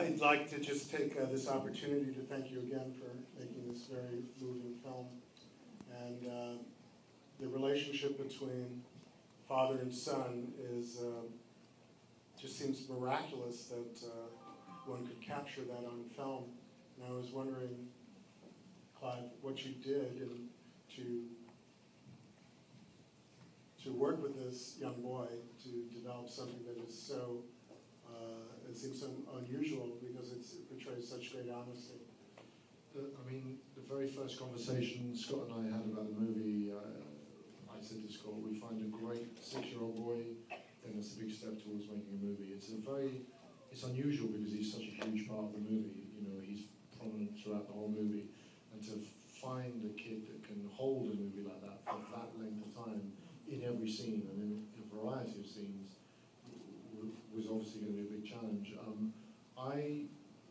I'd like to just take this opportunity to thank you again for making this very moving film. And the relationship between father and son is just seems miraculous that one could capture that on film. And I was wondering, Clive, what you did to work with this young boy to develop something that is so, it seems so unusual because it portrays such great honesty. I mean, the very first conversation Scott and I had about the movie, I said to Scott, we find a great 6-year-old boy, then it's a big step towards making a movie. It's unusual because he's such a huge part of the movie. You know, he's prominent throughout the whole movie. And to find a kid that can hold a movie like that for that length of time in every scene and in a variety of scenes was obviously going to be a big challenge.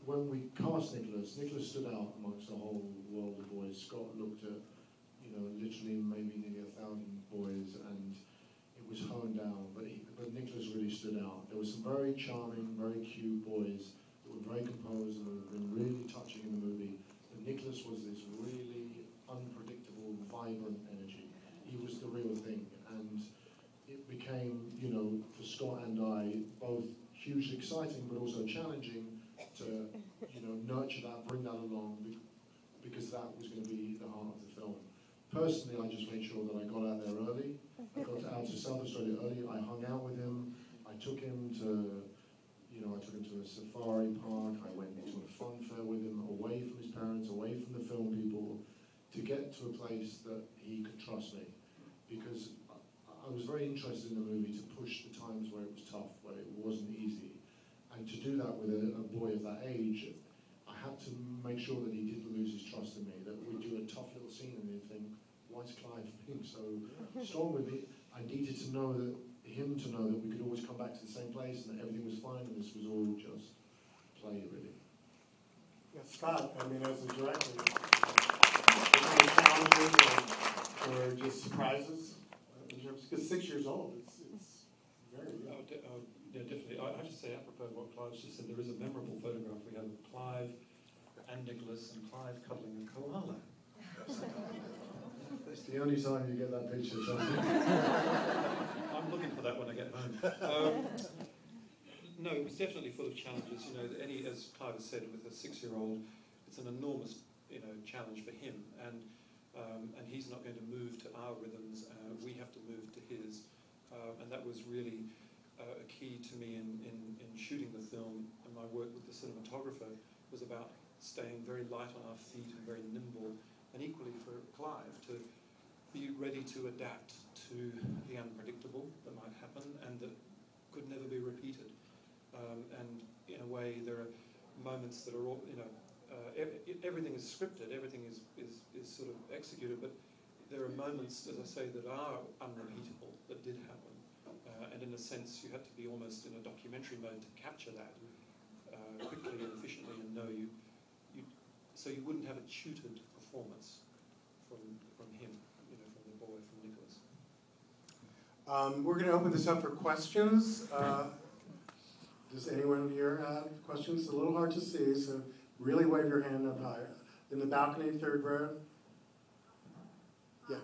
When we cast Nicholas stood out amongst the whole world of boys. Scott looked at, you know, literally maybe nearly 1,000 boys, and it was honed down. But Nicholas really stood out. There were some very charming, very cute boys that were very composed and that have been really touching in the movie. But Nicholas was this really unpredictable, vibrant energy. He was the real thing, and it became, you know, for Scott and I, both hugely exciting but also challenging to, you know, nurture that, bring that along, because that was going to be the heart of the film. Personally, I just made sure that I got out there early. I got out to South Australia early. I hung out with him. I took him to, you know, a safari park. I went to a fun fair with him, away from his parents, away from the film people, to get to a place that he could trust me. Because I was very interested in the movie to push the times where it was tough, where it wasn't easy. And to do that with a boy of that age, I had to make sure that he didn't lose his trust in me, that we'd do a tough little scene and he'd think, why is Clive being so strong with me? I needed to know that, him to know that we could always come back to the same place and that everything was fine and this was all just play, really. Yeah, Scott, I mean, as a director, any challenges or just surprises? Because 6 years old, it's very young. Yeah, definitely. I have to say, apropos of what Clive just said, there is a memorable photograph we have of Clive and Nicholas and Clive cuddling a koala. That's the only time you get that picture, Chelsea. I'm looking for that when I get home. No, it was definitely full of challenges. You know, as Clive has said, with a 6-year-old, it's an enormous, you know, challenge for him, and he's not going to move to our rhythms. We have to move to his, and that was really a key to me in shooting the film. And my work with the cinematographer was about staying very light on our feet and very nimble, and equally for Clive to be ready to adapt to the unpredictable that might happen and that could never be repeated. And in a way, there are moments that are all, you know, everything is scripted, everything is sort of executed, but there are moments, as I say, that are unrepeatable, that did happen. And in a sense, you had to be almost in a documentary mode to capture that quickly and efficiently, and know so you wouldn't have a tutored performance from him, you know, from the boy, from Nicholas. We're going to open this up for questions. Does anyone here have questions? It's a little hard to see, so really wave your hand up higher. In the balcony, 3rd row. Yeah.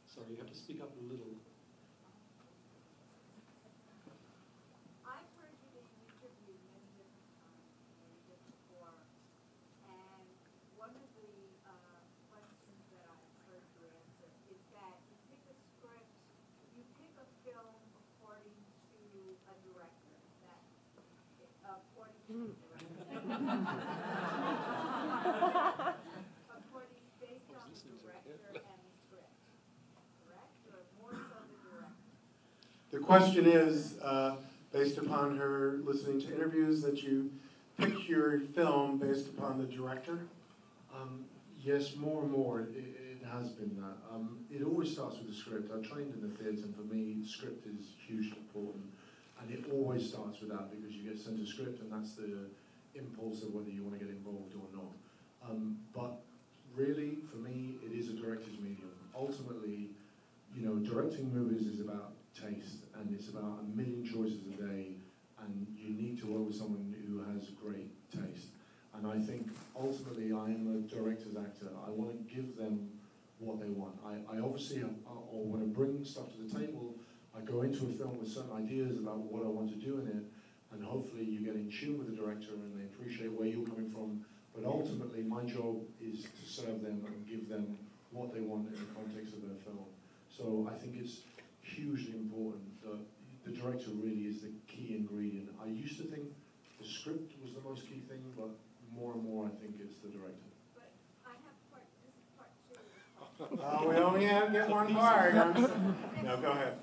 Sorry, you have to speak up a little. I've heard you being interviewed many different times, many different forums, and one of the questions that I've heard you answer is that you pick a script, you pick a film according to a director, according to the director. Based on the director and the script, correct? Or more so the director? The question is, based upon her listening to interviews, that you pick your film based upon the director? Yes, more and more it has been that. It always starts with the script. I trained in the theatre, and for me, script is hugely important. And it always starts with that, because you get sent a script, and that's the impulse of whether you want to get involved or not. But really, for me, it is a director's medium. Ultimately, you know, directing movies is about taste, and it's about a million choices a day, and you need to work with someone who has great taste. And I think ultimately I am a director's actor. I want to give them what they want. I obviously want to bring stuff to the table. I go into a film with certain ideas about what I want to do in it, and hopefully you get in tune with the director and they appreciate where you're coming from. But ultimately my job is to serve them and give them what they want in the context of their film. So I think it's hugely important that the director really is the key ingredient. I used to think the script was the most key thing, but more and more I think it's the director. But I have this is part two. We only get one part. No, go ahead.